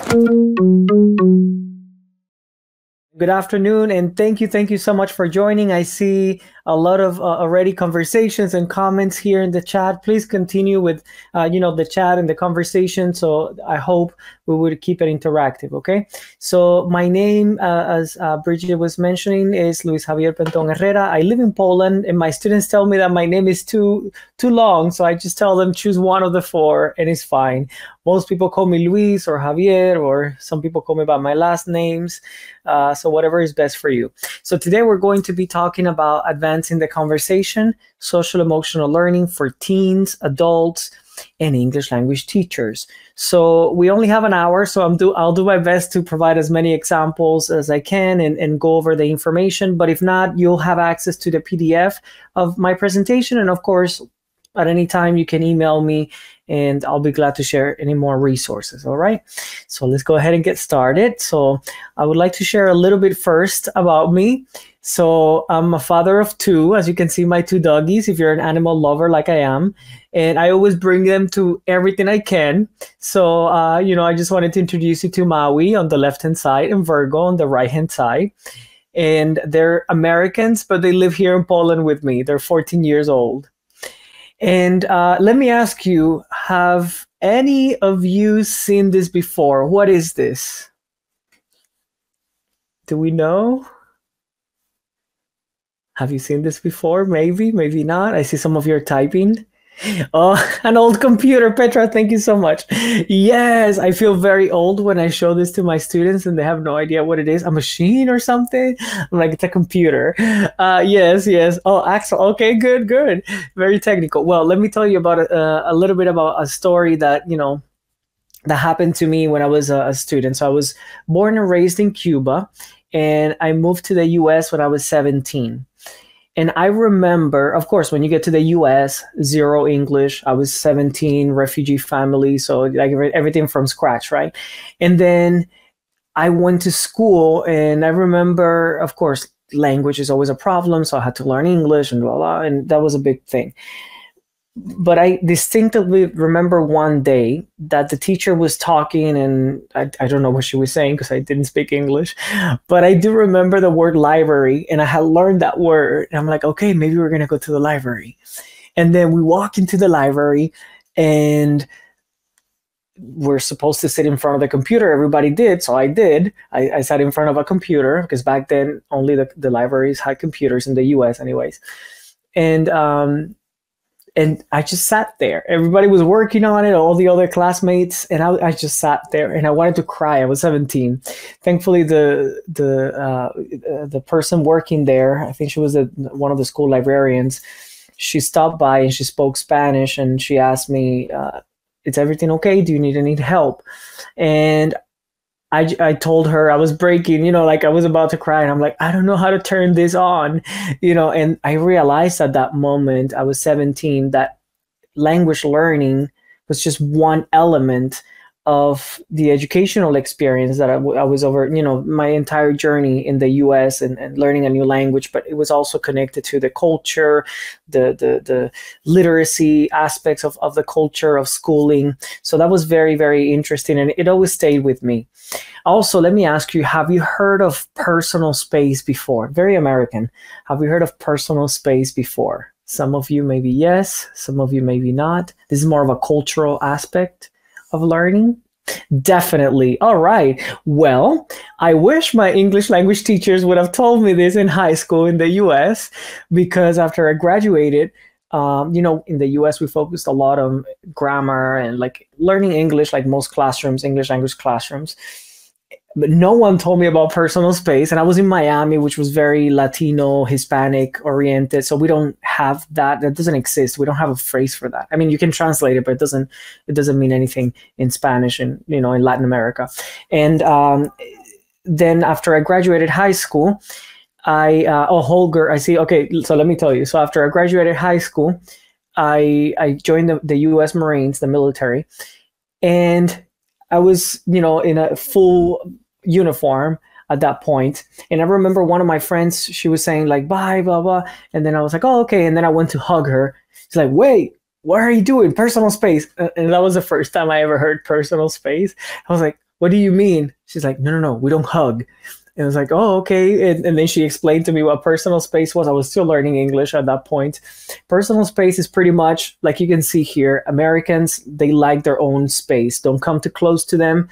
Good afternoon, and thank you so much for joining. I see a lot of already conversations and comments here in the chat. Please continue with, the chat and the conversation. So I hope we would keep it interactive. Okay. So my name, as Bridget was mentioning, is Luis Javier Penton Herrera. I live in Poland, and my students tell me that my name is too long. So I just tell them choose one of the four, and it's fine. Most people call me Luis or Javier, or some people call me by my last names. So whatever is best for you. So today we're going to be talking about advancing the conversation, social emotional learning for teens, adults, and English language teachers. So we only have an hour, so I'll do my best to provide as many examples as I can and go over the information. But if not, you'll have access to the PDF of my presentation. And of course, at any time you can email me and I'll be glad to share any more resources. All right. So let's go ahead and get started. So I would like to share a little bit first about me. So I'm a father of two, as you can see, my two doggies, if you're an animal lover like I am, and I always bring them to everything I can. So, I just wanted to introduce you to Maui on the left-hand side and Virgo on the right-hand side. And they're Americans, but they live here in Poland with me. They're 14 years old. And let me ask you, have any of you seen this before? What is this? Do we know? Have you seen this before? Maybe, maybe not. I see some of you are typing. Oh, an old computer, Petra, thank you so much. Yes, I feel very old when I show this to my students and they have no idea what it is. A machine or something? I'm like, it's a computer. Yes. Oh, Axel. Okay, good. Very technical. Well, let me tell you about a little bit about a story that, that happened to me when I was a student. So I was born and raised in Cuba, and I moved to the US when I was 17. And I remember, of course, when you get to the US, zero English. I was 17, refugee family, so like everything from scratch, right? And then I went to school, and I remember, of course, language is always a problem, so I had to learn English and blah, blah, and that was a big thing. But I distinctly remember one day that the teacher was talking, and I don't know what she was saying because I didn't speak English, but I do remember the word library, and I had learned that word. And I'm like, okay, maybe we're going to go to the library. And then we walk into the library, and we're supposed to sit in front of the computer. Everybody did, so I did. I sat in front of a computer because back then only the libraries had computers in the US anyways. And I just sat there. Everybody was working on it, all the other classmates, and I just sat there, and I wanted to cry. I was 17. Thankfully, the person working there, I think she was one of the school librarians, she stopped by and she spoke Spanish, and she asked me, "Is everything okay? Do you need any help?" And I told her I was breaking, like I was about to cry, and I'm like, I don't know how to turn this on, and I realized at that moment, I was 17, that language learning was just one element of the educational experience that I was over, my entire journey in the US and learning a new language, but it was also connected to the culture, the literacy aspects of the culture of schooling. So that was very, very interesting, and it always stayed with me. Also, let me ask you, have you heard of personal space before? Very American. Have you heard of personal space before? Some of you maybe yes, some of you maybe not. This is more of a cultural aspect of learning. Definitely. All right. Well, I wish my English language teachers would have told me this in high school in the US, because after I graduated, in the US, we focused a lot on grammar and like learning English, like most classrooms, English language classrooms. But no one told me about personal space. And I was in Miami, which was very Latino, Hispanic oriented. So we don't have that. That doesn't exist. We don't have a phrase for that. I mean, you can translate it, but it doesn't mean anything in Spanish and, in Latin America. And then after I graduated high school, Holger, I see. Okay, so let me tell you. So after I graduated high school, I joined the U.S. Marines, the military, and I was, in a full uniform at that point. And I remember one of my friends, she was saying like, bye, blah, blah. And then I was like, oh, okay. And then I went to hug her. She's like, wait, what are you doing? Personal space. And that was the first time I ever heard personal space. I was like, what do you mean? She's like, no, no, no, we don't hug. And I was like, oh, okay. And then she explained to me what personal space was. I was still learning English at that point. Personal space is pretty much like you can see here. Americans, they like their own space. Don't come too close to them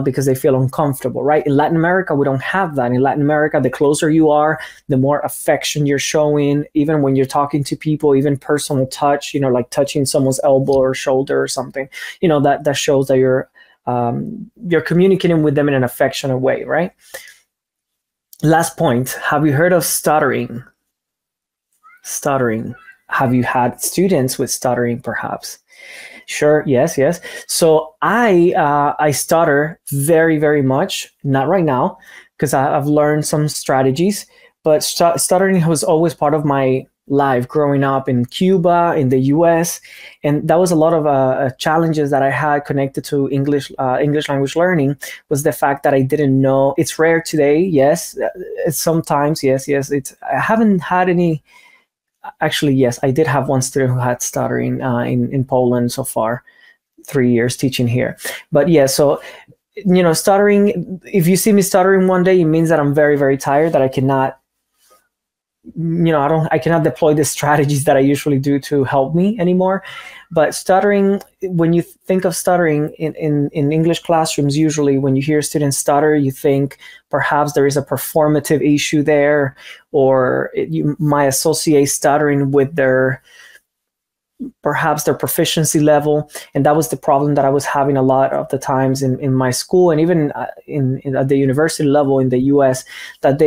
because they feel uncomfortable, right? In Latin America, we don't have that. In Latin America, the closer you are, the more affection you're showing. Even when you're talking to people, even personal touch, like touching someone's elbow or shoulder or something, that shows that you're communicating with them in an affectionate way, right? Last point, have you heard of stuttering? Stuttering. Have you had students with stuttering, perhaps? Sure, yes. So I stutter very, very much. Not right now, because I've learned some strategies, but stuttering was always part of my life growing up in Cuba, in the US. And that was a lot of challenges that I had connected to English language learning, was the fact that I didn't know. It's rare today, yes. Sometimes, yes. I haven't had any. Actually, yes, I did have one student who had stuttering in Poland so far, 3 years teaching here. But yeah, so, stuttering, if you see me stuttering one day, it means that I'm very, very tired, that I cannot, I cannot deploy the strategies that I usually do to help me anymore. But stuttering, when you think of stuttering in English classrooms, usually when you hear students stutter, you think perhaps there is a performative issue there, or you might associate stuttering with perhaps their proficiency level. And that was the problem that I was having a lot of the times in my school, and even at the university level in the US, that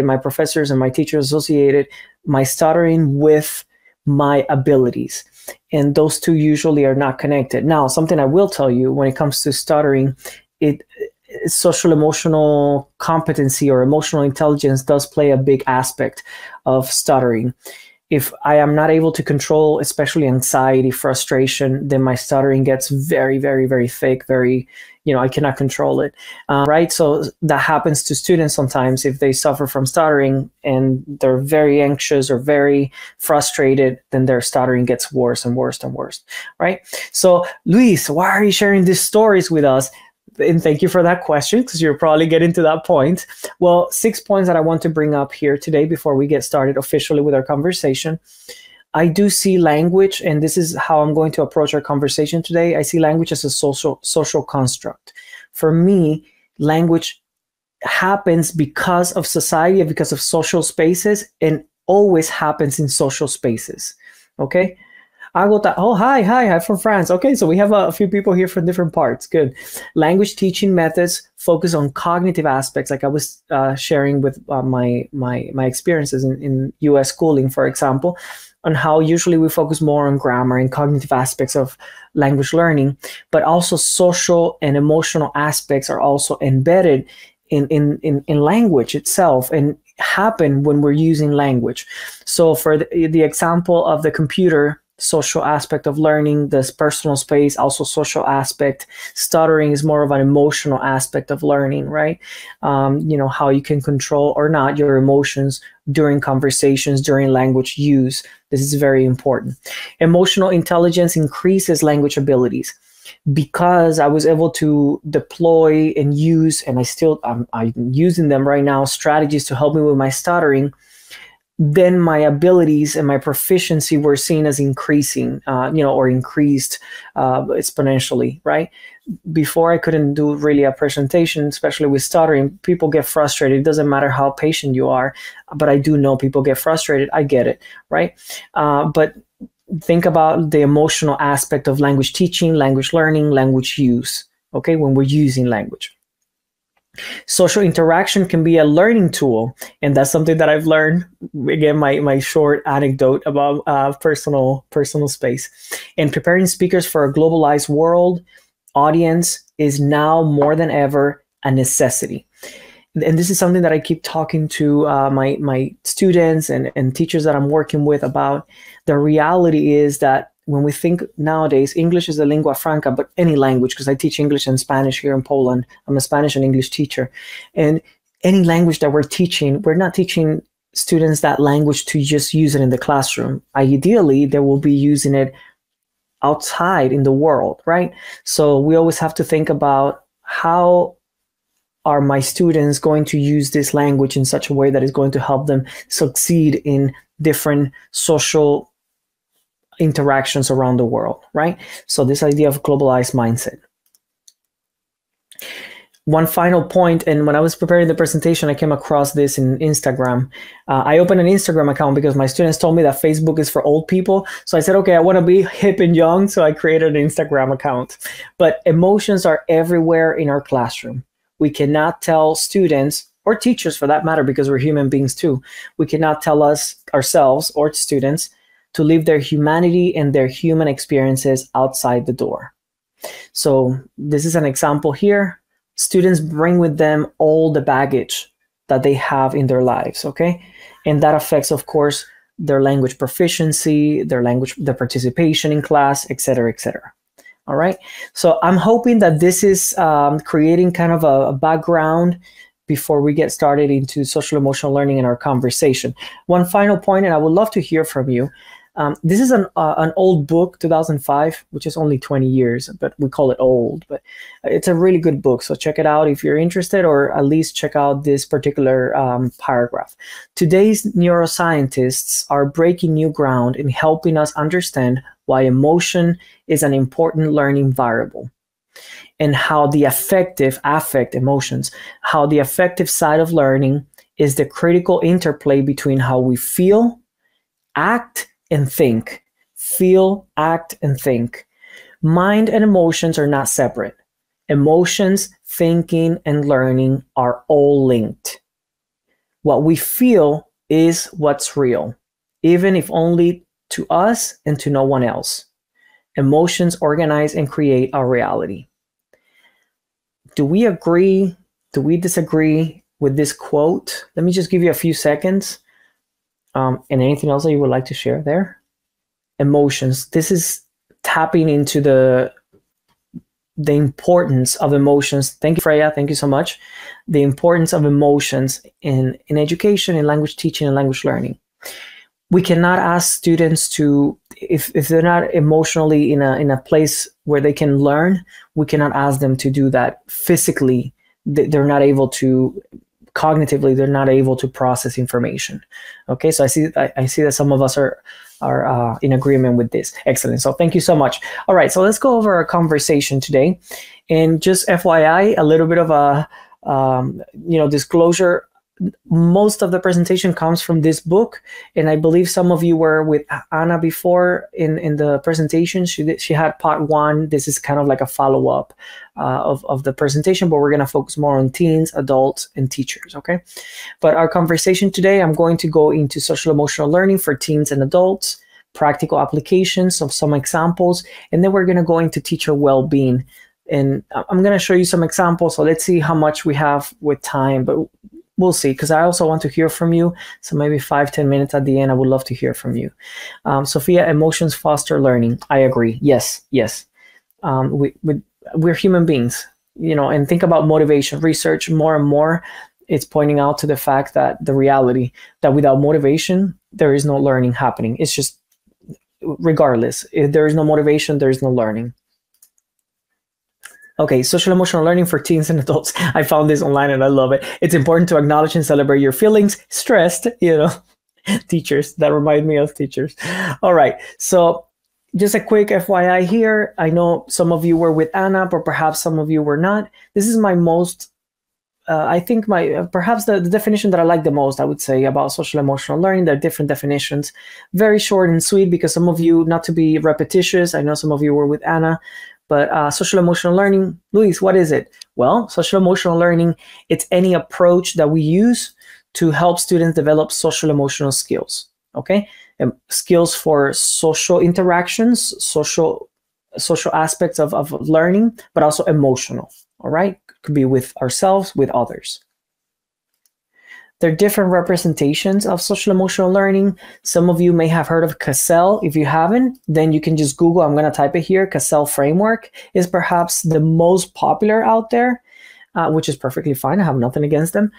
my professors and my teachers associated my stuttering with my abilities. And those two usually are not connected. Now, something I will tell you when it comes to stuttering, social emotional competency or emotional intelligence does play a big aspect of stuttering. If I am not able to control, especially anxiety, frustration, then my stuttering gets very, very, very thick, I cannot control it, right? So that happens to students sometimes if they suffer from stuttering and they're very anxious or very frustrated, then their stuttering gets worse and worse and worse, right? So Luis, why are you sharing these stories with us? And thank you for that question, because you're probably getting to that point. Well, 6 points that I want to bring up here today before we get started officially with our conversation. I do see language, and this is how I'm going to approach our conversation today. I see language as a social construct. For me, language happens because of society and because of social spaces, and always happens in social spaces. Okay? Oh, hi, I'm from France. Okay, so we have a few people here from different parts. Good. Language teaching methods focus on cognitive aspects, like I was sharing with my experiences in US schooling, for example, on how usually we focus more on grammar and cognitive aspects of language learning, but also social and emotional aspects are also embedded in language itself and happen when we're using language. So for the example of the computer, social aspect of learning, this personal space, also social aspect. Stuttering is more of an emotional aspect of learning, right? How you can control or not your emotions during conversations, during language use. This is very important. Emotional intelligence increases language abilities. Because I was able to deploy and use, and I'm using them right now, strategies to help me with my stuttering, then my abilities and my proficiency were seen as increasing, or increased exponentially, right? Before I couldn't do really a presentation, especially with stuttering. People get frustrated. It doesn't matter how patient you are, but I do know people get frustrated. I get it, right? But think about the emotional aspect of language teaching, language learning, language use, okay, when we're using language. Social interaction can be a learning tool, and that's something that I've learned. Again, my short anecdote about personal space. And preparing speakers for a globalized world audience is now more than ever a necessity. And this is something that I keep talking to my students and teachers that I'm working with about. The reality is that when we think nowadays, English is a lingua franca, but any language, because I teach English and Spanish here in Poland. I'm a Spanish and English teacher. And any language that we're teaching, we're not teaching students that language to just use it in the classroom. Ideally, they will be using it outside in the world, right? So we always have to think about how are my students going to use this language in such a way that is going to help them succeed in different social interactions around the world, right? So this idea of globalized mindset. One final point, and when I was preparing the presentation, I came across this in Instagram. I opened an Instagram account because my students told me that Facebook is for old people. So I said, okay, I want to be hip and young, so I created an Instagram account. But emotions are everywhere in our classroom. We cannot tell students, or teachers for that matter, because we're human beings too, we cannot tell ourselves or students to leave their humanity and their human experiences outside the door. So this is an example here. Students bring with them all the baggage that they have in their lives, okay? And that affects, of course, their language proficiency, their participation in class, et cetera, et cetera. All right, so I'm hoping that this is creating kind of a background before we get started into social emotional learning in our conversation. One final point, and I would love to hear from you. This is an old book, 2005, which is only 20 years, but we call it old, but it's a really good book. So check it out if you're interested, or at least check out this particular paragraph. Today's neuroscientists are breaking new ground in helping us understand why emotion is an important learning variable, and how the emotions, how the affective side of learning is the critical interplay between how we feel, act, and think. Feel, act, and think. Mind and emotions are not separate. Emotions, thinking, and learning are all linked. What we feel is what's real, even if only to us and to no one else. Emotions organize and create our reality. Do we agree? Do we disagree with this quote? Let me just give you a few seconds. And anything else that you would like to share there? Emotions. This is tapping into the importance of emotions. Thank you, Freya. Thank you so much. The importance of emotions in education, in language teaching, and language learning. We cannot ask students to, if they're not emotionally in a place where they can learn, we cannot ask them to do that physically. They're not able to. Cognitively, they're not able to process information. Okay, so I see that some of us are in agreement with this. Excellent. So thank you so much. All right, so let's go over our conversation today. And just FYI, a little bit of a disclosure. Most of the presentation comes from this book, and I believe some of you were with Anna before in the presentation. She had part one. This is kind of like a follow-up of the presentation, but we're going to focus more on teens, adults, and teachers, okay? But our conversation today, I'm going to go into social emotional learning for teens and adults, practical applications of some examples, and then we're going to go into teacher well-being. And I'm going to show you some examples, so let's see how much we have with time, but we'll see, because I also want to hear from you. So maybe 5-10 minutes at the end, I would love to hear from you. Sophia, emotions foster learning. I agree. Yes. We're human beings, and think about motivation. Research more and more, it's pointing out to the fact that the reality that without motivation, there is no learning happening. It's just, regardless, if there is no motivation, there is no learning. Okay, social emotional learning for teens and adults. I found this online and I love it. It's important to acknowledge and celebrate your feelings. Stressed, teachers. That remind me of teachers. All right, so just a quick FYI here. I know some of you were with Anna, but perhaps some of you were not. This is my most, perhaps the definition that I like the most, I would say, about social emotional learning. There are different definitions. Very short and sweet, because some of you, not to be repetitious, I know some of you were with Anna, but social emotional learning, Luis, what is it? Well, social emotional learning, it's any approach that we use to help students develop social emotional skills, okay? Skills for social interactions, social aspects of learning, but also emotional, all right? Could be with ourselves, with others. There are different representations of social emotional learning. Some of you may have heard of CASEL. If you haven't, then you can just Google. I'm going to type it here. CASEL framework is perhaps the most popular out there, which is perfectly fine. I have nothing against them.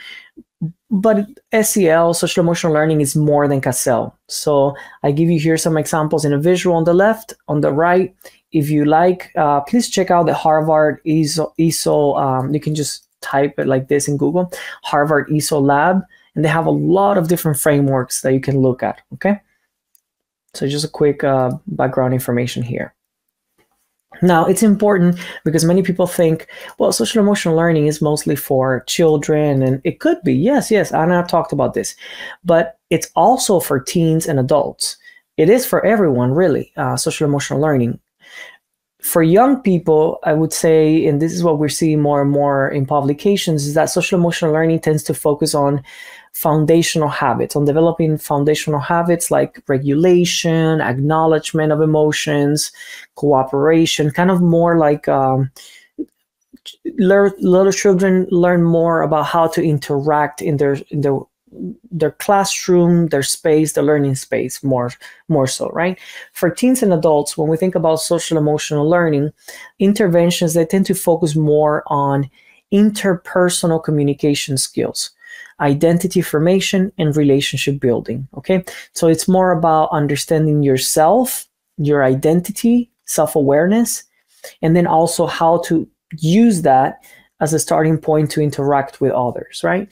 But SEL, social emotional learning, is more than CASEL. So I give you here some examples in a visual on the left. On the right if you like, please check out the Harvard ESO. You can just type it like this in Google, Harvard ESO Lab, and they have a lot of different frameworks that you can look at, okay? So just a quick background information here. Now, it's important because many people think, well, social emotional learning is mostly for children, and it could be. Yes, Anna talked about this, but it's also for teens and adults. It is for everyone, really, social emotional learning. For young people, I would say, and this is what we're seeing more and more in publications, is that social emotional learning tends to focus on foundational habits, on developing foundational habits like regulation, acknowledgement of emotions, cooperation, kind of more like little children learn more about how to interact in their classroom, their space, the learning space, more so, right? For teens and adults, when we think about social emotional learning, interventions, they tend to focus more on interpersonal communication skills, identity formation, and relationship building, okay? So it's more about understanding yourself, your identity, self-awareness, and then also how to use that as a starting point to interact with others, right?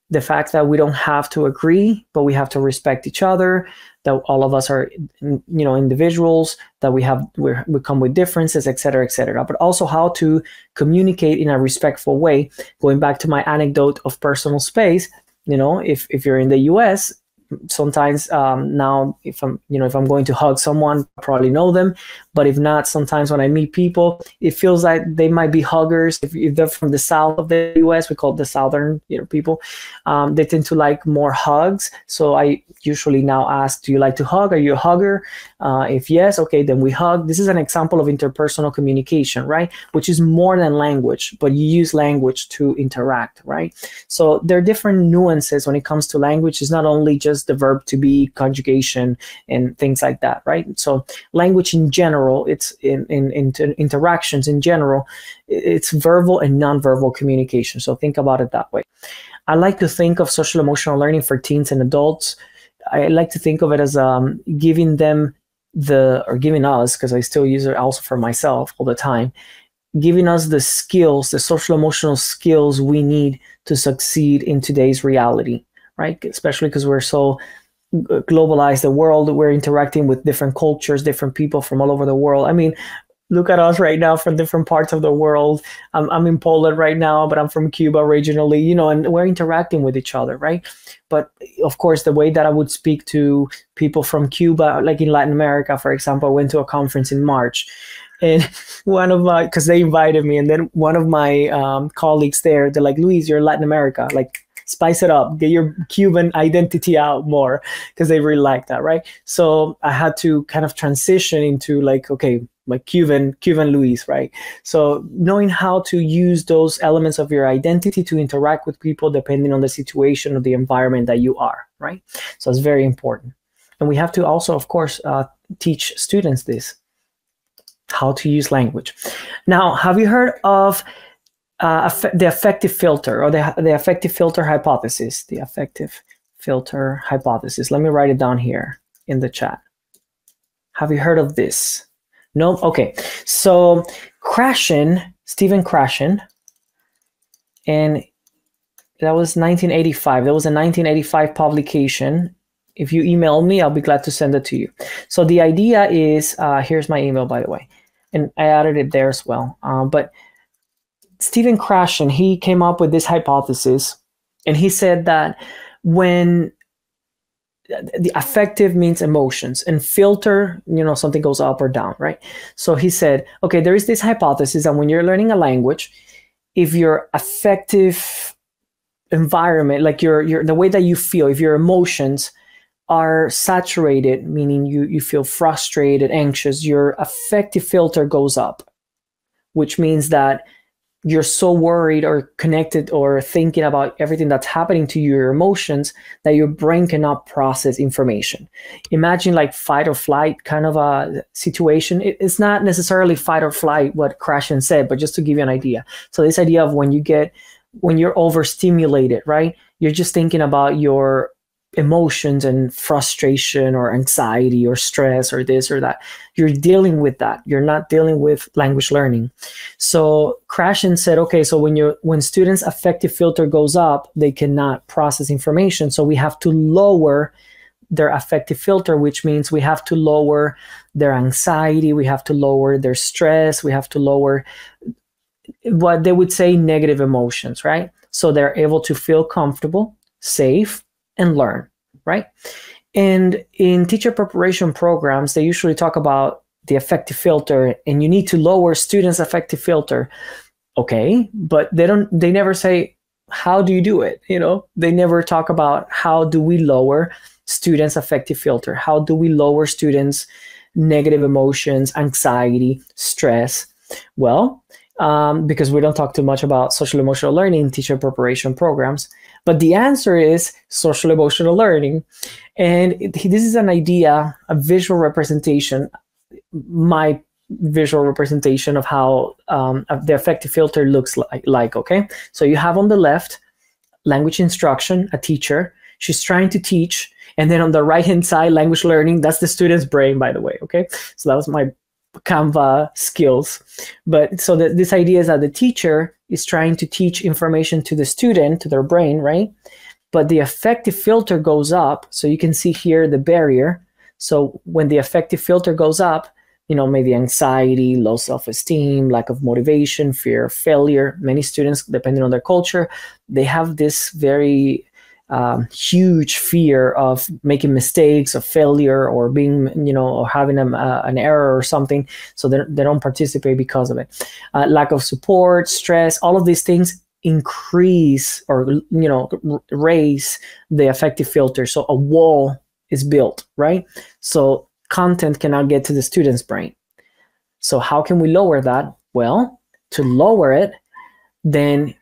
The fact that we don't have to agree, but we have to respect each other, that all of us are, individuals, that we come with differences, et cetera, but also how to communicate in a respectful way. Going back to my anecdote of personal space, if you're in the US, sometimes now if I'm going to hug someone, I probably know them, but if not, sometimes when I meet people, it feels like they might be huggers. If they're from the south of the US, we call it the southern people, they tend to like more hugs. So I usually now ask, do you like to hug? Are you a hugger? If yes, okay, then we hug. This is an example of interpersonal communication, right? Which is more than language, but you use language to interact, right? So there are different nuances when it comes to language. It's not only just the verb to be, conjugation, and things like that, right? So language in general, it's in interactions in general, it's verbal and non-verbal communication. So think about it that way. I like to think of social emotional learning for teens and adults. I like to think of it as giving them giving us, because I still use it also for myself all the time, giving us the skills, the social emotional skills we need to succeed in today's reality, right? Especially because we're so globalized, the world, we're interacting with different cultures, different people from all over the world. I mean, look at us right now from different parts of the world. I'm in Poland right now, but I'm from Cuba originally, and we're interacting with each other, right? But of course, the way that I would speak to people from Cuba, like in Latin America, for example, I went to a conference in March, and because they invited me, and then one of my colleagues there, they're like, Luis, you're in Latin America, like, spice it up, get your Cuban identity out more, because they really like that, right? So I had to kind of transition into like, okay, like Cuban Luis, right? So knowing how to use those elements of your identity to interact with people depending on the situation or the environment that you are, right? So it's very important. And we have to also, of course, teach students this, how to use language. Now, have you heard of the affective filter, or the affective filter hypothesis? The affective filter hypothesis. Let me write it down here in the chat. Have you heard of this? No? Okay. So Stephen Krashen, and that was 1985. That was a 1985 publication. If you email me, I'll be glad to send it to you. So the idea is, here's my email, by the way, and I added it there as well. But Stephen Krashen, he came up with this hypothesis, and he said that when the affective means emotions, and filter, something goes up or down, right? So he said, okay, there is this hypothesis that when you're learning a language, if your affective environment, like the way that you feel, if your emotions are saturated, meaning you feel frustrated, anxious, your affective filter goes up, which means that you're so worried or connected or thinking about everything that's happening to your emotions that your brain cannot process information. Imagine like fight or flight kind of a situation. It's not necessarily fight or flight, what Krashen said, but just to give you an idea. So this idea of when you're overstimulated, right? You're just thinking about your emotions and frustration or anxiety or stress or this or that. You're dealing with that. You're not dealing with language learning. So Krashen said, okay, so when students' affective filter goes up, they cannot process information. So we have to lower their affective filter, which means we have to lower their anxiety, we have to lower their stress, we have to lower what they would say negative emotions, right? So they're able to feel comfortable, safe, and learn, right? And in teacher preparation programs, they usually talk about the affective filter, and you need to lower students' affective filter. Okay, but they never say, how do you do it? You know, they never talk about how do we lower students' affective filter? How do we lower students' negative emotions, anxiety, stress? Well, because we don't talk too much about social emotional learning in teacher preparation programs. But the answer is social emotional learning. And this is an idea, a visual representation, my visual representation of how the affective filter looks like, okay? So you have on the left, language instruction, a teacher. She's trying to teach. And then on the right-hand side, language learning, that's the student's brain, by the way, okay? So that was my Canva skills. But so this idea is that the teacher is trying to teach information to the student, to their brain, right? But the affective filter goes up. So you can see here the barrier. So when the affective filter goes up, you know, maybe anxiety, low self-esteem, lack of motivation, fear of failure. Many students, depending on their culture, they have this very huge fear of making mistakes, of failure, or being, you know, or having an error or something. So they don't participate because of it. Lack of support, stress, all of these things increase or, you know, raise the affective filter. So a wall is built, right? So content cannot get to the student's brain. So how can we lower that? Well, to lower it, then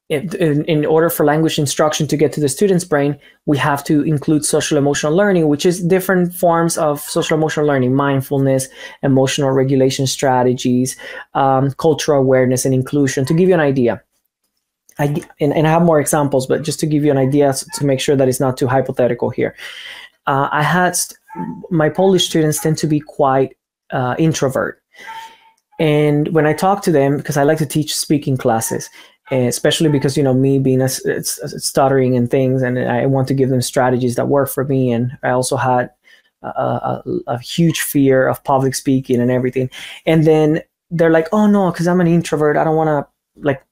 in order for language instruction to get to the student's brain, we have to include social emotional learning, which is different forms of social emotional learning: mindfulness, emotional regulation strategies, cultural awareness, and inclusion. To give you an idea, and I have more examples, but just to give you an idea to make sure that it's not too hypothetical here. I had my Polish students tend to be quite introvert. And when I talk to them, because I like to teach speaking classes, especially because, you know, me being stuttering and things, and I want to give them strategies that work for me. And I also had a huge fear of public speaking and everything. And then they're like, oh no, because I'm an introvert, I don't want to like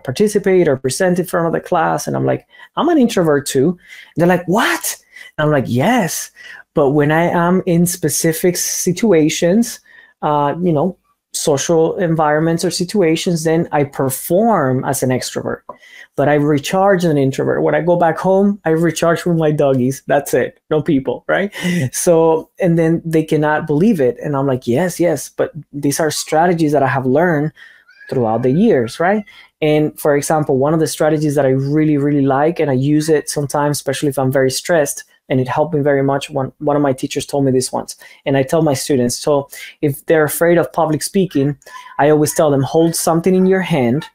participate or present in front of the class. And I'm like, I'm an introvert too. And they're like, what? And I'm like, yes. But when I am in specific situations, you know, social environments or situations, then I perform as an extrovert, but I recharge as an introvert. When I go back home, I recharge with my doggies. That's it. No people, right? So, and then they cannot believe it. And I'm like, yes, but these are strategies that I have learned throughout the years, right? And for example, one of the strategies that I really, really like, and I use it sometimes, especially if I'm very stressed, and it helped me very much. One of my teachers told me this once, and I tell my students, so if they're afraid of public speaking, I always tell them, hold something in your hand,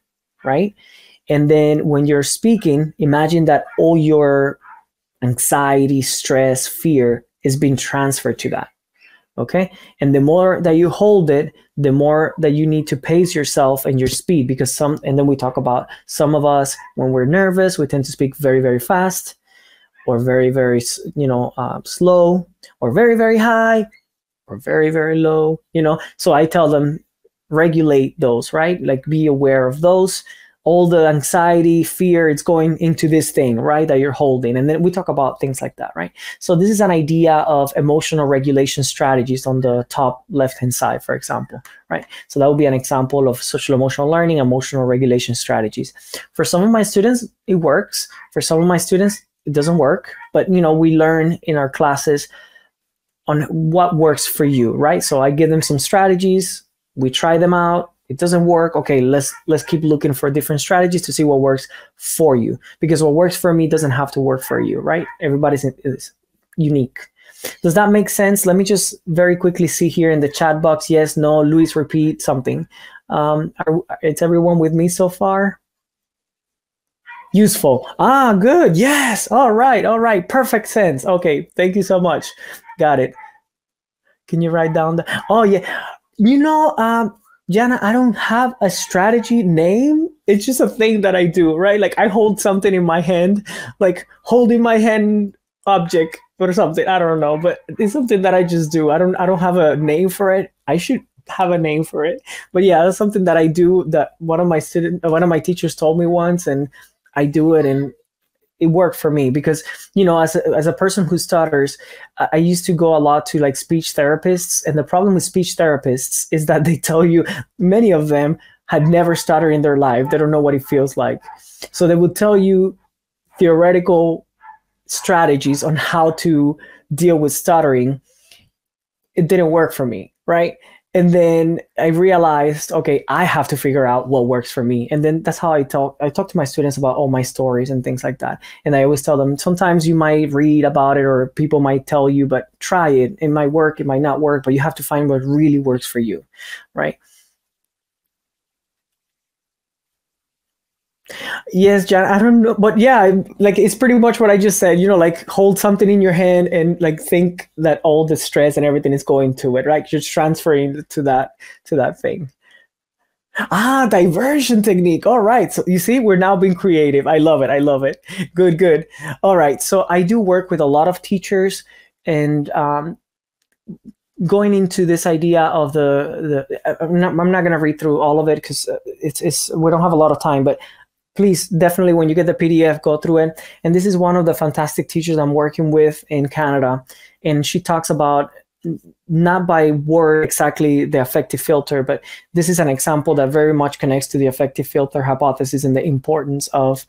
right? And then when you're speaking, imagine that all your anxiety, stress, fear is being transferred to that, okay? And the more that you hold it, the more that you need to pace yourself and your speed, because and then we talk about some of us, when we're nervous, we tend to speak very, very fast, or very, very, you know, slow, or very, very high, or very, very low, you know. So I tell them, regulate those, right? Like, be aware of those. All the anxiety, fear, it's going into this thing, right, that you're holding. And then we talk about things like that, right? So this is an idea of emotional regulation strategies on the top left-hand side, for example, right? So that would be an example of social emotional learning, emotional regulation strategies. For some of my students, it works. For some of my students, it doesn't work, but, you know, we learn in our classes on what works for you, right? So I give them some strategies, we try them out. It doesn't work. Okay, let's keep looking for different strategies to see what works for you, because what works for me doesn't have to work for you, right? Everybody's is unique. Does that make sense? Let me just very quickly see here in the chat box. Yes, no, Luis, repeat something. It's everyone with me so far? Useful. Ah, good. Yes. All right. All right. Perfect sense. Okay. Thank you so much. Got it. Can you write down the? Oh yeah. You know, Jana, I don't have a strategy name. It's just a thing that I do, right? Like I hold something in my hand, like holding my hand object or something. I don't know, but it's something that I just do. I don't have a name for it. I should have a name for it. But yeah, that's something that I do that one of my teachers told me once, and I do it, and it worked for me because as a person who stutters, I used to go a lot to like speech therapists, and the problem with speech therapists is that they tell you, many of them had never stuttered in their life, they don't know what it feels like, so they would tell you theoretical strategies on how to deal with stuttering. It didn't work for me, right? And then I realized, okay, I have to figure out what works for me. And then that's how I talk to my students about all my stories and things like that. And I always tell them, sometimes you might read about it or people might tell you, but try it. It might work, it might not work, but you have to find what really works for you, right? Yes, John, I don't know, but yeah, like it's pretty much what I just said, like hold something in your hand and like think that all the stress and everything is going to it, right? Just transferring to that thing. Ah, diversion technique. All right. So you see, we're now being creative. I love it. I love it. Good, good. All right. So I do work with a lot of teachers, and going into this idea of I'm not going to read through all of it because it's we don't have a lot of time, but please definitely when you get the PDF, go through it. And this is one of the fantastic teachers I'm working with in Canada, and she talks about, not by word exactly, the affective filter, but this is an example that very much connects to the affective filter hypothesis and the importance of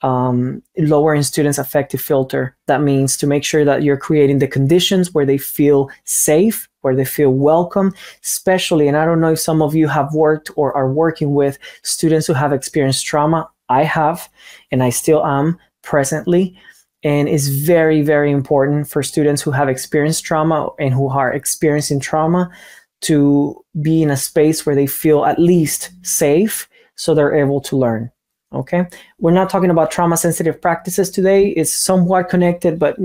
lowering students' affective filter. That means to make sure that you're creating the conditions where they feel safe, where they feel welcome, especially, and I don't know if some of you have worked or are working with students who have experienced trauma. I have, and I still am presently. And it's very, very important for students who have experienced trauma and who are experiencing trauma to be in a space where they feel at least safe so they're able to learn. Okay, we're not talking about trauma sensitive practices today. It's somewhat connected, but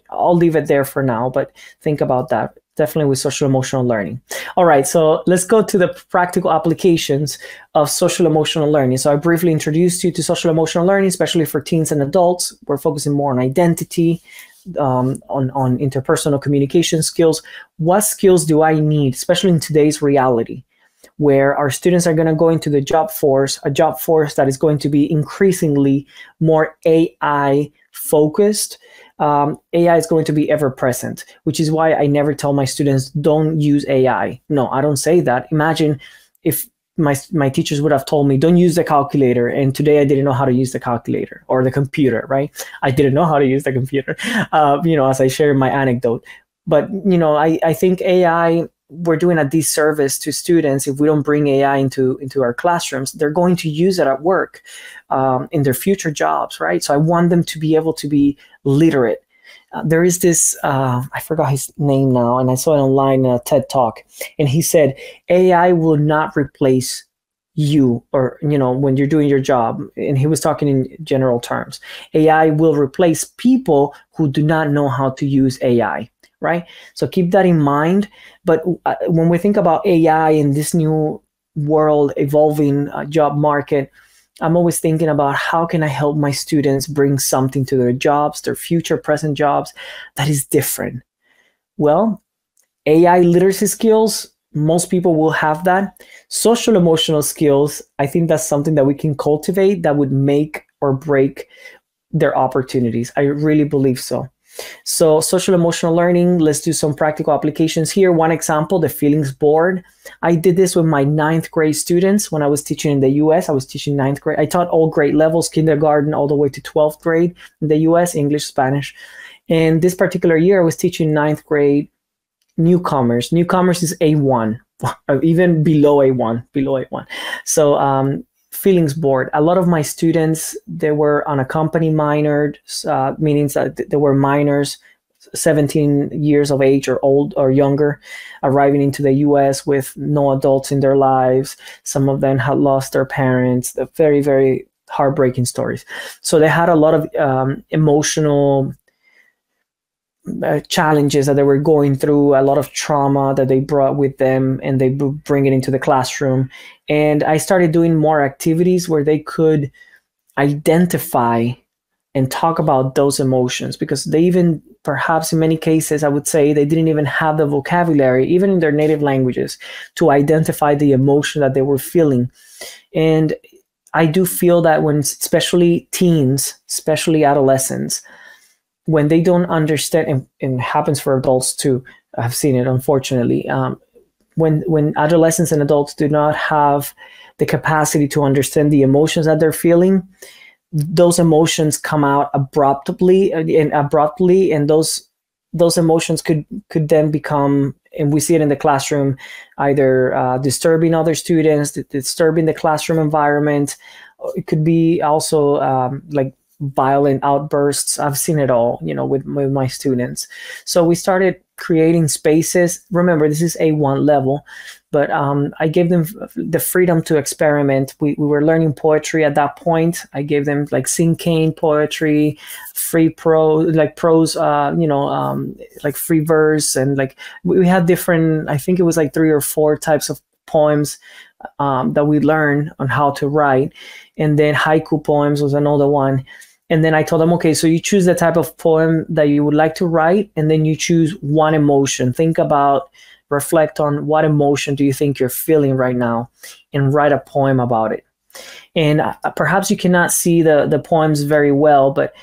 I'll leave it there for now. But think about that. Definitely with social emotional learning. All right, so let's go to the practical applications of social emotional learning. So I briefly introduced you to social emotional learning, especially for teens and adults. We're focusing more on identity, on interpersonal communication skills. What skills do I need, especially in today's reality, where our students are going to go into the job force, a job force that is going to be increasingly more AI focused. AI is going to be ever present, which is why I never tell my students, don't use AI. No, I don't say that. Imagine if my teachers would have told me, don't use the calculator. And today I didn't know how to use the calculator or the computer, right? I didn't know how to use the computer, as I shared my anecdote. But, I think AI, we're doing a disservice to students if we don't bring AI into our classrooms. They're going to use it at work, in their future jobs, right? So I want them to be able to be literate. There is this, I forgot his name now, and I saw it online in a TED Talk, and he said, AI will not replace you, or, when you're doing your job. And he was talking in general terms. AI will replace people who do not know how to use AI. Right? So keep that in mind. But when we think about AI in this new world, evolving job market, I'm always thinking about how can I help my students bring something to their jobs, their future present jobs, that is different. Well, AI literacy skills, most people will have that. Social emotional skills, I think that's something that we can cultivate that would make or break their opportunities. I really believe so. So social emotional learning, let's do some practical applications here. One example, the feelings board. I did this with my 9th grade students when I was teaching in the US. I was teaching 9th grade. I taught all grade levels, kindergarten all the way to 12th grade in the US, English, Spanish. And this particular year, I was teaching 9th grade newcomers. Newcomers is A1, even below A1, below A1. So feelings board. A lot of my students, they were unaccompanied minors, meaning that they were minors, 17 years of age or old or younger, arriving into the US with no adults in their lives. Some of them had lost their parents. Very, very heartbreaking stories. So they had a lot of emotional challenges that they were going through, a lot of trauma that they brought with them, and they bring it into the classroom. And I started doing more activities where they could identify and talk about those emotions, because they even, perhaps in many cases, I would say they didn't even have the vocabulary, even in their native languages, to identify the emotion that they were feeling. And I do feel that when, especially teens, especially adolescents, when they don't understand, and it happens for adults too, I've seen it, unfortunately, when adolescents and adults do not have the capacity to understand the emotions that they're feeling, those emotions come out abruptly, and those emotions could then become, and we see it in the classroom, either disturbing other students, disturbing the classroom environment. It could be also like violent outbursts. I've seen it all, with my students. So we started creating spaces. Remember, this is A1 level, but I gave them the freedom to experiment. We were learning poetry at that point. I gave them like Cinquain poetry, free prose, like free verse, and like we had different, I think it was like 3 or 4 types of poems that we learned on how to write. And then haiku poems was another one. And then I told them, okay, so you choose the type of poem that you would like to write, and then you choose one emotion. Think about, reflect on what emotion do you think you're feeling right now, and write a poem about it. And perhaps you cannot see the poems very well, but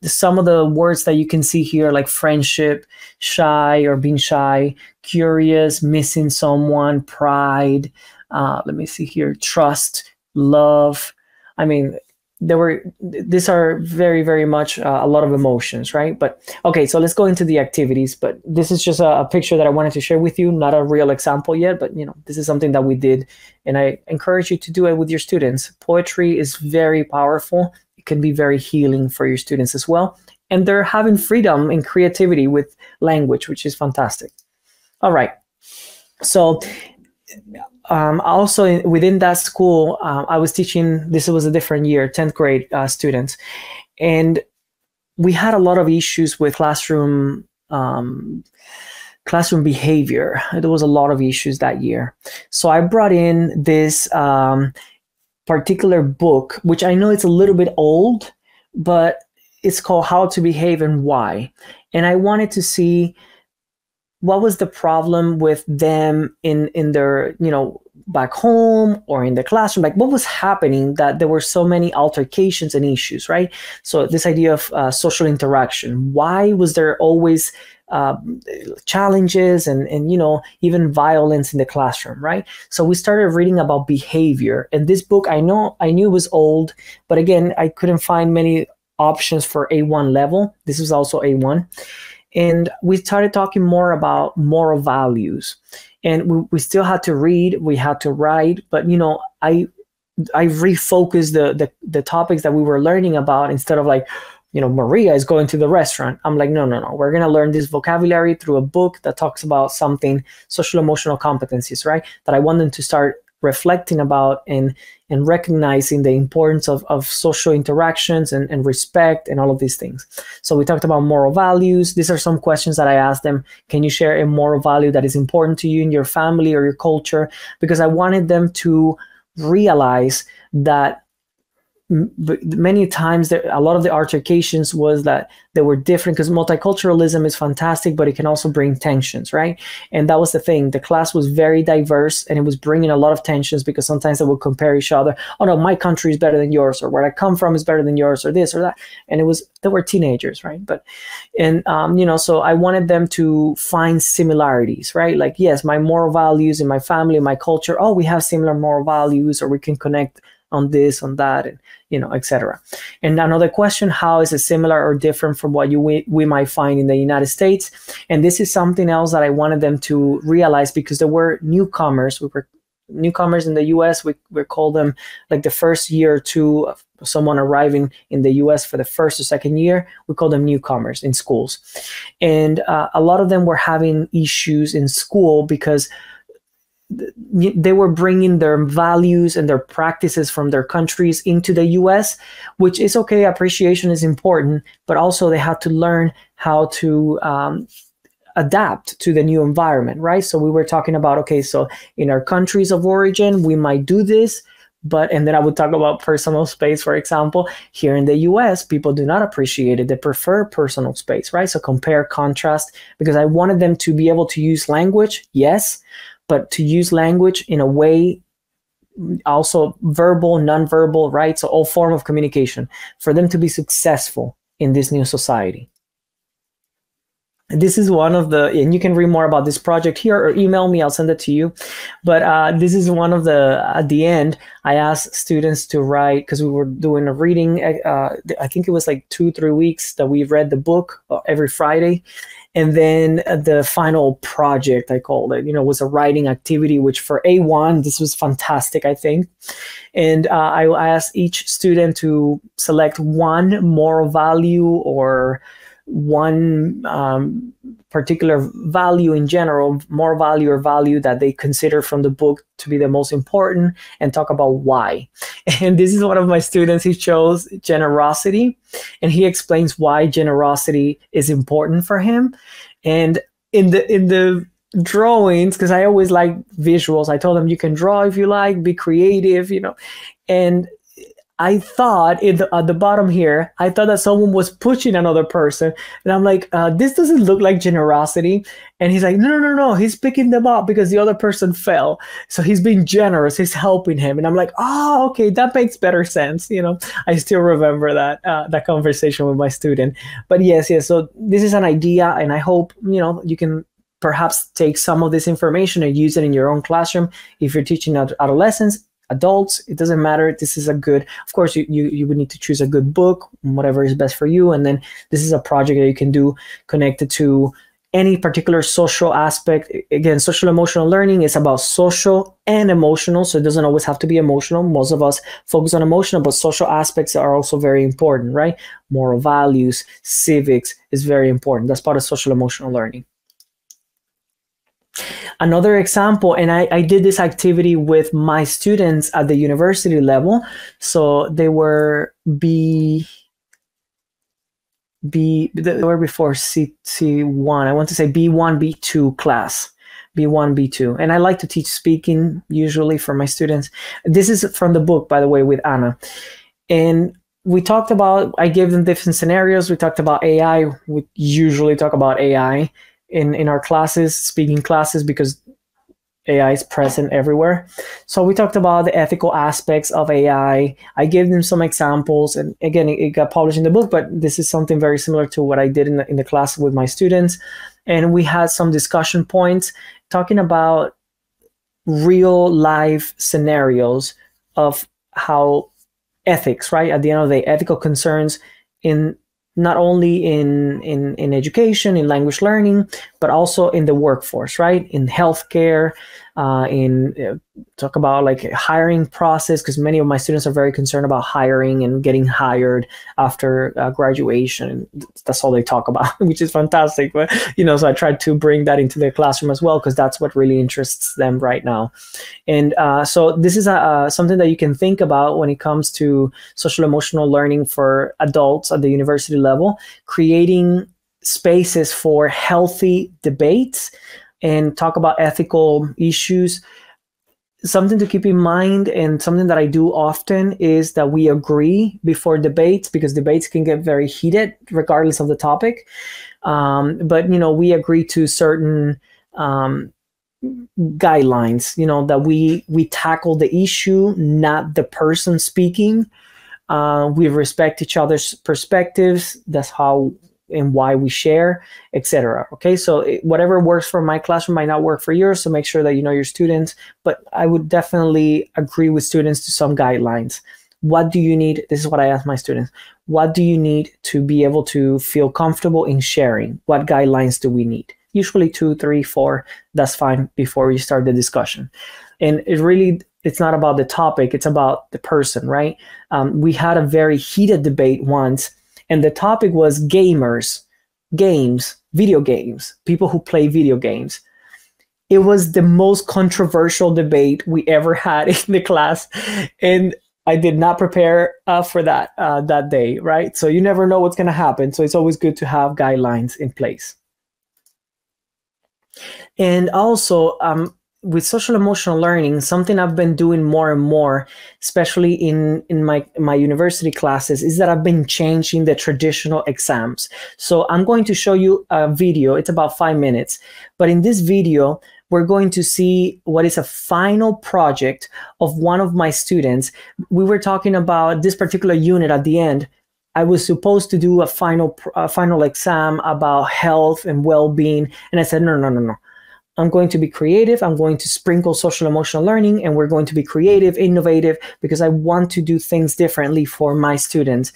some of the words that you can see here, like friendship, shy or being shy, curious, missing someone, pride, let me see here, trust, love. I mean, these are very, very much a lot of emotions, right? But okay, so let's go into the activities. But this is just a picture that I wanted to share with you, not a real example yet, but this is something that we did, and I encourage you to do it with your students. Poetry is very powerful. It can be very healing for your students as well, and they're having freedom and creativity with language, which is fantastic. All right, so also within that school, I was teaching, this was a different year, 10th grade students. And we had a lot of issues with classroom behavior. There was a lot of issues that year. So I brought in this particular book, which I know it's a little bit old, but it's called How to Behave and Why. And I wanted to see what was the problem with them in their, back home or in the classroom, like what was happening that there were so many altercations and issues, right? So this idea of social interaction, why was there always challenges and even violence in the classroom, right? So we started reading about behavior, and this book, I knew it was old, but again, I couldn't find many options for A1 level. This was also A1. And we started talking more about moral values, and we still had to read, we had to write, but I refocused the topics that we were learning about. Instead of like, Maria is going to the restaurant, I'm like, no, we're going to learn this vocabulary through a book that talks about something, social emotional competencies, right? That I want them to start reflecting about and recognizing the importance of social interactions and respect and all of these things. So we talked about moral values. These are some questions that I asked them. Can you share a moral value that is important to you in your family or your culture? Because I wanted them to realize that many times a lot of the altercations was that they were different, because multiculturalism is fantastic, but it can also bring tensions, right? And that was the thing. The class was very diverse, and it was bringing a lot of tensions, because sometimes they would compare each other. Oh no, my country is better than yours, or where I come from is better than yours, or this or that. And they were teenagers, right? So I wanted them to find similarities, right? Like, yes, my moral values in my family, my culture, we have similar moral values, or we can connect on this, on that, and etc. And another question, how is it similar or different from what we might find in the United States? And this is something else that I wanted them to realize, because there were newcomers. We were newcomers in the US. We call them like the first year or two of someone arriving in the US for the first or second year. We call them newcomers in schools. And a lot of them were having issues in school because they were bringing their values and their practices from their countries into the US, which is okay. Appreciation is important, but also they had to learn how to adapt to the new environment, right? So we were talking about, okay, so in our countries of origin, we might do this, but, and then I would talk about personal space, for example. Here in the US, people do not appreciate it. They prefer personal space, right? So compare, contrast, because I wanted them to be able to use language, yes, but to use language in a way, also verbal, nonverbal, right? So all form of communication for them to be successful in this new society. This is one of the, and you can read more about this project here or email me, I'll send it to you. But this is one of the, at the end, I asked students to write, because we were doing a reading, I think it was like 2-3 weeks that we read the book every Friday. And then the final project, I called it, was a writing activity, which for A1, this was fantastic, I think. And I asked each student to select one moral value or one particular value in general, moral value or value that they consider from the book to be the most important, and talk about why. And this is one of my students. He chose generosity, and he explains why generosity is important for him. And in the drawings, because I always like visuals, I told him you can draw if you like, be creative, and I thought at the bottom here, I thought that someone was pushing another person. And I'm like, this doesn't look like generosity. And he's like, no, he's picking them up because the other person fell. So he's being generous, he's helping him. And I'm like, oh, okay, that makes better sense. I still remember that conversation with my student. But yes, so this is an idea, and I hope, you can perhaps take some of this information and use it in your own classroom. If you're teaching adolescents, adults, it doesn't matter. This is a good, of course, you would need to choose a good book, whatever is best for you. And then this is a project that you can do connected to any particular social aspect. Again, social emotional learning is about social and emotional. So it doesn't always have to be emotional. Most of us focus on emotional, but social aspects are also very important, right? Moral values, civics is very important. That's part of social emotional learning. Another example, and I did this activity with my students at the university level. So they were they were before C1. I want to say B1, B2 class, B1, B2. And I like to teach speaking usually for my students. This is from the book, by the way, with Anna. And we talked about, I gave them different scenarios. We talked about AI. We usually talk about AI in our classes, speaking classes, because AI is present everywhere. So we talked about the ethical aspects of AI. I gave them some examples, and again, it got published in the book, but this is something very similar to what I did in the class with my students. And we had some discussion points talking about real life scenarios of how ethics, right? At the end of the day, ethical concerns in not only in education, in language learning, but also in the workforce, right? In healthcare, talk about like hiring process, because many of my students are very concerned about hiring and getting hired after graduation. That's all they talk about, which is fantastic. But so I tried to bring that into the classroom as well, because that's what really interests them right now. And so this is something that you can think about when it comes to social emotional learning for adults at the university level, creating spaces for healthy debates and talk about ethical issues. Something to keep in mind, and something that I do often, is that we agree before debates, because debates can get very heated regardless of the topic. But we agree to certain guidelines, that we tackle the issue, not the person speaking. We respect each other's perspectives. That's how and why we share, etc. Okay, so whatever works for my classroom might not work for yours, so make sure that you know your students. But I would definitely agree with students to some guidelines. What do you need? This is what I ask my students. What do you need to be able to feel comfortable in sharing? What guidelines do we need? Usually 2, 3, 4, that's fine before you start the discussion. And it's not about the topic, it's about the person, right? We had a very heated debate once, and the topic was gamers, games, video games, people who play video games. It was the most controversial debate we ever had in the class, and I did not prepare for that day, right? So you never know what's going to happen. So it's always good to have guidelines in place. And also, with social emotional learning, something I've been doing more and more, especially in my university classes, is that I've been changing the traditional exams. So I'm going to show you a video. It's about 5 minutes. But in this video, we're going to see what is a final project of one of my students. We were talking about this particular unit at the end. I was supposed to do a final exam about health and well-being. And I said, no, no, no, no. I'm going to be creative. I'm going to sprinkle social emotional learning, and we're going to be creative, innovative, because I want to do things differently for my students.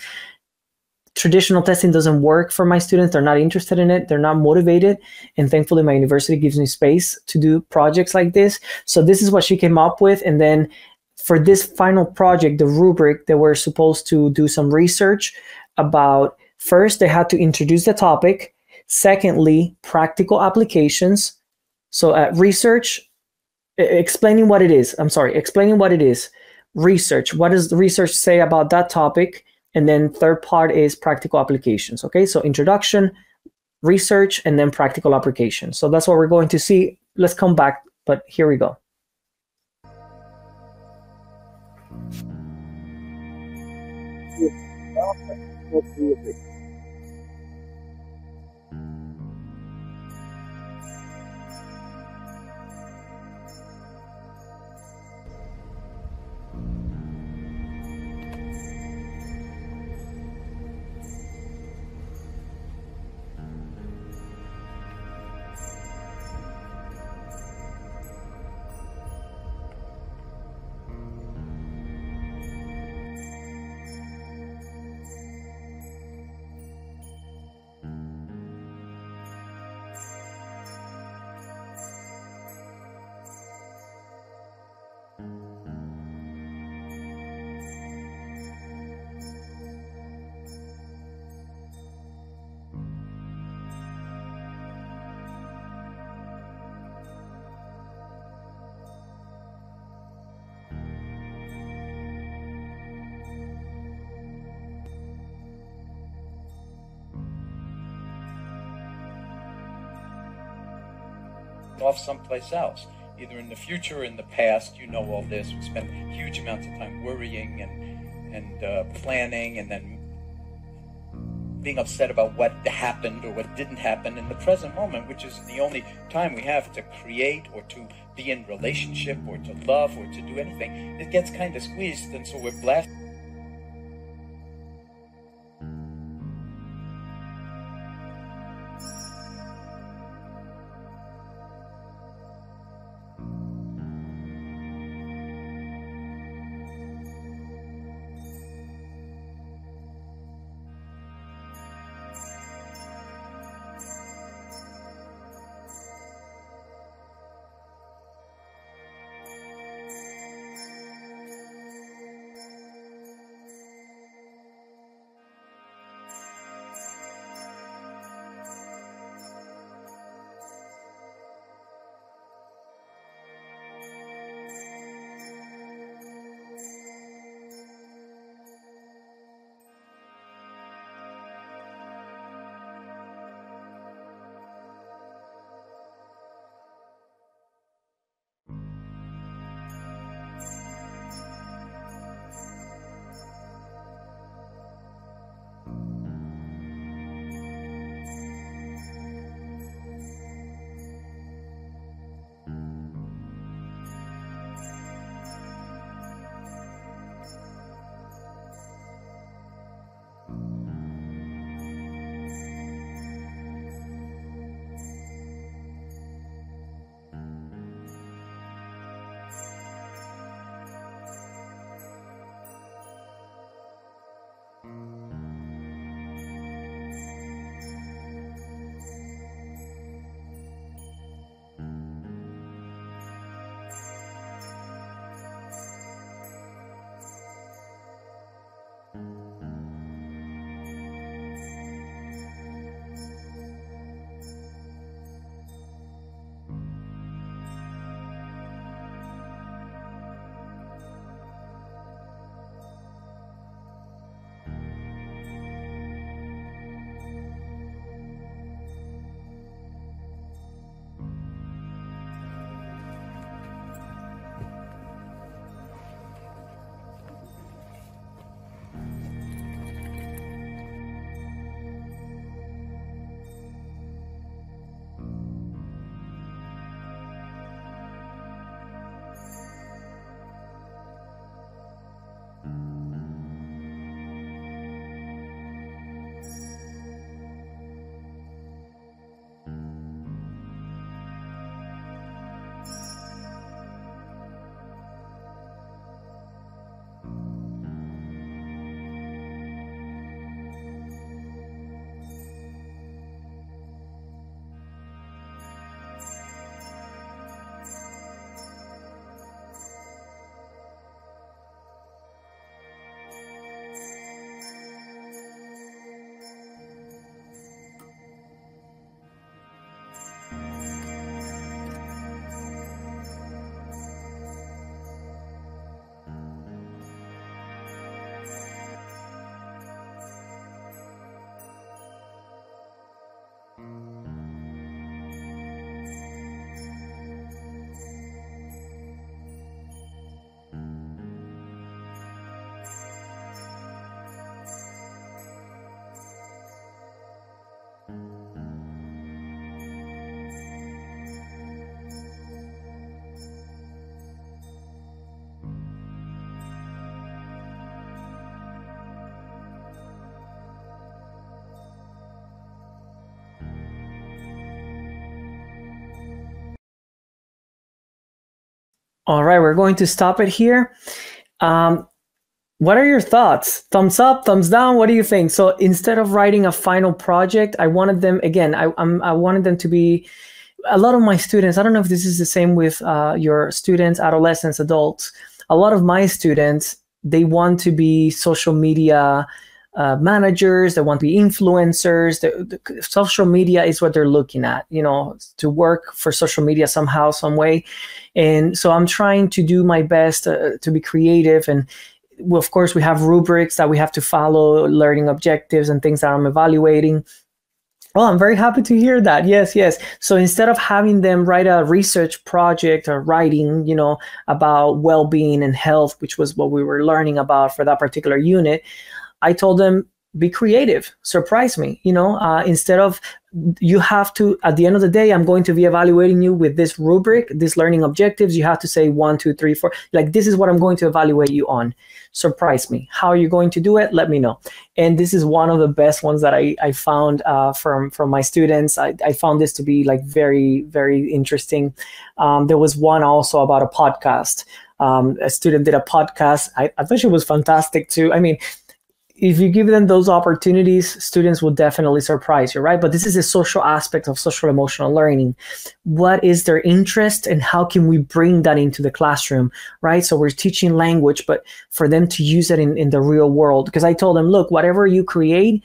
Traditional testing doesn't work for my students. They're not interested in it. They're not motivated. And thankfully, my university gives me space to do projects like this. So this is what she came up with. And then for this final project, the rubric, they were supposed to do some research about, first, they had to introduce the topic. Secondly, practical applications. So research, explaining what it is. Explaining what it is. Research. What does the research say about that topic? And then third part is practical applications. Okay, so introduction, research, and then practical applications. So that's what we're going to see. Let's come back, but here we go. Off someplace else, either in the future or in the past. You know all this. We spend huge amounts of time worrying and planning, and then being upset about what happened or what didn't happen in the present moment, which is the only time we have to create or to be in relationship or to love or to do anything. It gets kind of squeezed, and so we're blasted. All right, we're going to stop it here. What are your thoughts? Thumbs up, thumbs down? What do you think? So instead of writing a final project, I wanted them, again, I wanted them to be, a lot of my students, I don't know if this is the same with your students, adolescents, adults. A lot of my students, they want to be social media managers, they want to be influencers. The social media is what they're looking at, you know, to work for social media somehow, some way. And so I'm trying to do my best to be creative. And of course, we have rubrics that we have to follow, learning objectives and things that I'm evaluating. Oh, I'm very happy to hear that. Yes, yes. So instead of having them write a research project or writing, you know, about well-being and health, which was what we were learning about for that particular unit, I told them, be creative, surprise me, you know, instead of, you have to, at the end of the day, I'm going to be evaluating you with this rubric, these learning objectives. You have to say 1, 2, 3, 4, like, this is what I'm going to evaluate you on. Surprise me. How are you going to do it? Let me know. And this is one of the best ones that I found from my students. I found this to be like very, very interesting. There was one also about a podcast. A student did a podcast. I thought it was fantastic too. I mean, if you give them those opportunities, students will definitely surprise you, right? But this is a social aspect of social emotional learning. What is their interest and how can we bring that into the classroom, right? So we're teaching language, but for them to use it in the real world. Because I told them, look, whatever you create,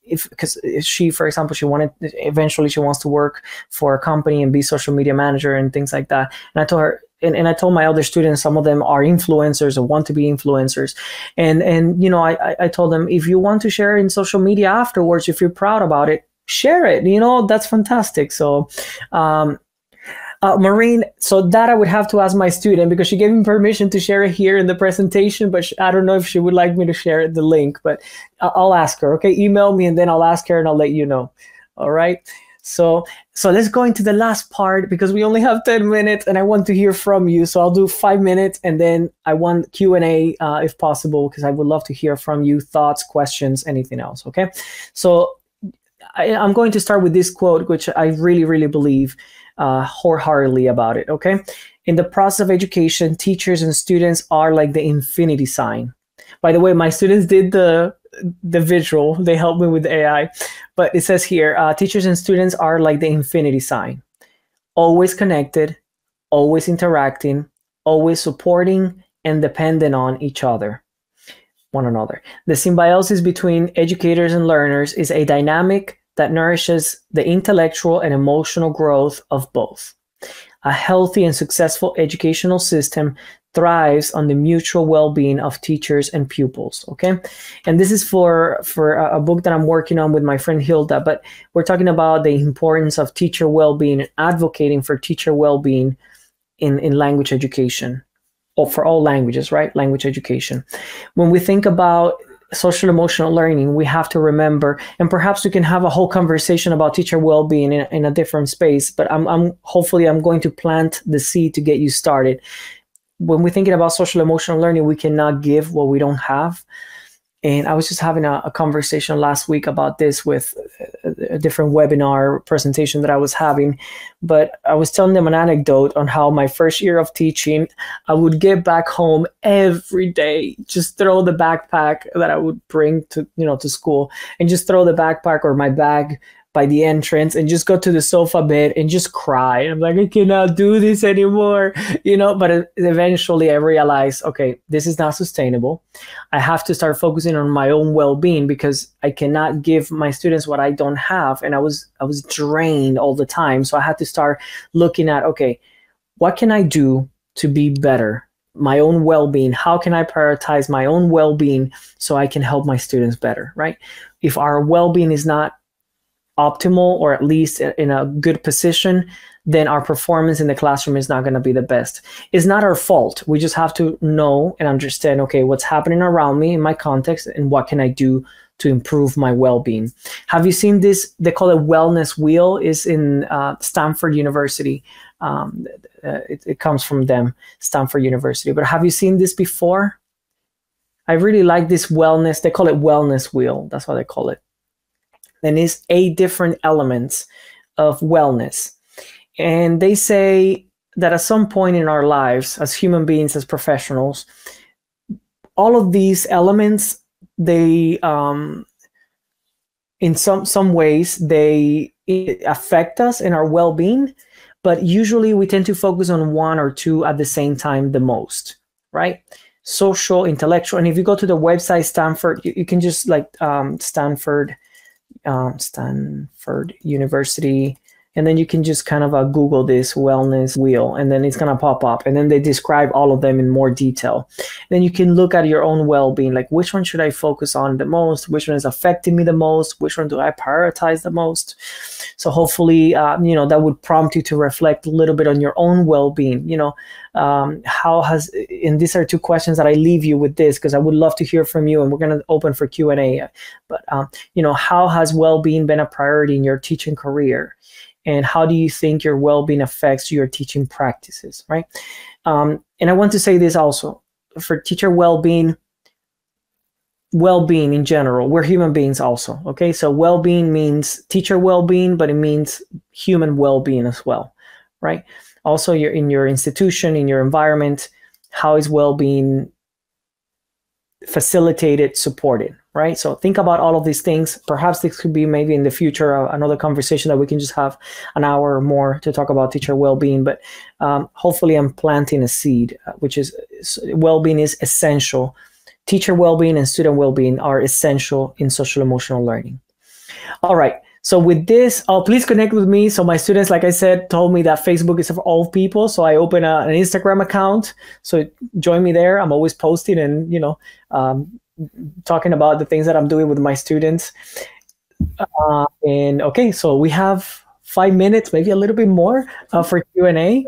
because she, for example, eventually she wants to work for a company and be social media manager and things like that. And I told her, and I told my other students, some of them are influencers or want to be influencers. And you know, I told them, if you want to share in social media afterwards, if you're proud about it, share it, you know, that's fantastic. So, Maureen, so that I would have to ask my student, because she gave me permission to share it here in the presentation, but I don't know if she would like me to share the link, but I'll ask her, okay? Email me and then I'll ask her and I'll let you know, all right? So let's go into the last part, because we only have 10 minutes and I want to hear from you. So I'll do 5 minutes and then I want Q&A if possible, because I would love to hear from you, thoughts, questions, anything else, okay? So I'm going to start with this quote, which I really, really believe wholeheartedly about it, okay? In the process of education, teachers and students are like the infinity sign. By the way, my students did the visual. They helped me with the AI. But it says here, teachers and students are like the infinity sign. Always connected, always interacting, always supporting and dependent on each other, one another. The symbiosis between educators and learners is a dynamic that nourishes the intellectual and emotional growth of both. A healthy and successful educational system thrives on the mutual well-being of teachers and pupils, okay? And this is for a book that I'm working on with my friend Hilda, but we're talking about the importance of teacher well-being and advocating for teacher well-being in language education, or for all languages, right? Language education. When we think about social emotional learning, we have to remember, and perhaps we can have a whole conversation about teacher well-being in a different space, but hopefully I'm going to plant the seed to get you started. when we're thinking about social emotional learning, we cannot give what we don't have. And I was just having a conversation last week about this with a different webinar presentation that I was having. But I was telling them an anecdote on how my first year of teaching, I would get back home every day, just throw the backpack that I would bring to, to school, and just throw the backpack or my bag by the entrance and just go to the sofa bed and just cry. I'm like, I cannot do this anymore, but eventually I realized, okay, this is not sustainable. I have to start focusing on my own well-being, because I cannot give my students what I don't have. And I was drained all the time. So I had to start looking at, okay, what can I do to be better? My own well-being. How can I prioritize my own well-being so I can help my students better, right? If our well-being is not optimal, or at least in a good position, then our performance in the classroom is not going to be the best. It's not our fault. We just have to know and understand, okay, what's happening around me in my context, and what can I do to improve my well-being. Have you seen this? They call it wellness wheel. Is in Stanford University. It comes from them, Stanford University. But have you seen this before? I really like this wellness. They call it wellness wheel. That's what they call it. And it's 8 different elements of wellness. And they say that at some point in our lives, as human beings, as professionals, all of these elements, they, in some ways, they affect us in our well-being, but usually we tend to focus on 1 or 2 at the same time the most, right? Social, intellectual. And if you go to the website, Stanford, you can just Stanford University, and then you can just kind of Google this wellness wheel, and then it's going to pop up, and then they describe all of them in more detail. Then you can look at your own well-being, like which one should I focus on the most, which one is affecting me the most, which one do I prioritize the most. So hopefully that would prompt you to reflect a little bit on your own well-being. How has, and these are 2 questions that I leave you with this, because I would love to hear from you, and we're going to open for Q&A. But how has well-being been a priority in your teaching career? And how do you think your well-being affects your teaching practices, right? And I want to say this also, for teacher well-being in general, we're human beings also, okay? So well-being means teacher well-being, but it means human well-being as well, right? Also, you're in your institution, in your environment, how is well-being facilitated, supported, right? So think about all of these things. Perhaps this could be maybe in the future another conversation that we can just have an hour or more to talk about teacher well-being. But hopefully I'm planting a seed, which is well-being is essential. Teacher well-being and student well-being are essential in social emotional learning. All right. So with this, please connect with me. So my students, like I said, told me that Facebook is for all people. So I open an Instagram account. So join me there. I'm always posting and, talking about the things that I'm doing with my students. And okay, so we have 5 minutes, maybe a little bit more for Q&A.